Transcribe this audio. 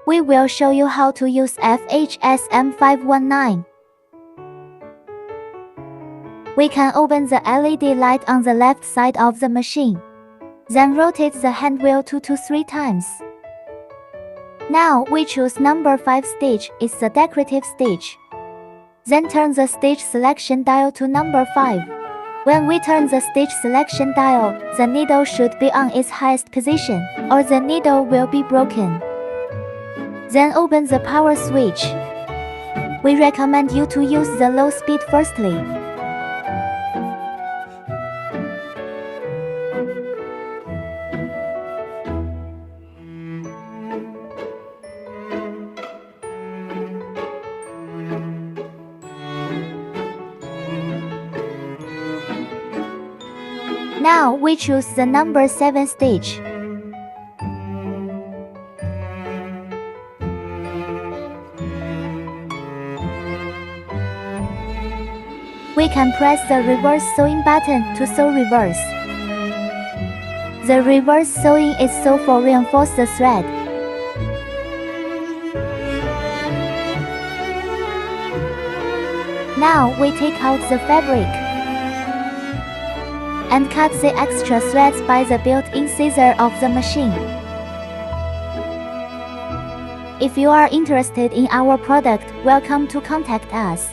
We will show you how to use FHSM-519. We can open the LED light on the left side of the machine. Then rotate the hand wheel 2 to 3 times. Now we choose number 5 stage, it's the decorative stage. Then turn the stage selection dial to number 5. When we turn the stage selection dial, the needle should be on its highest position, or the needle will be broken. Then open the power switch. We recommend you to use the low speed firstly. Now we choose the number 7 stage. We can press the reverse sewing button to sew reverse. The reverse sewing is so for reinforce the thread. Now we take out the fabric and cut the extra threads by the built-in scissor of the machine. If you are interested in our product, welcome to contact us.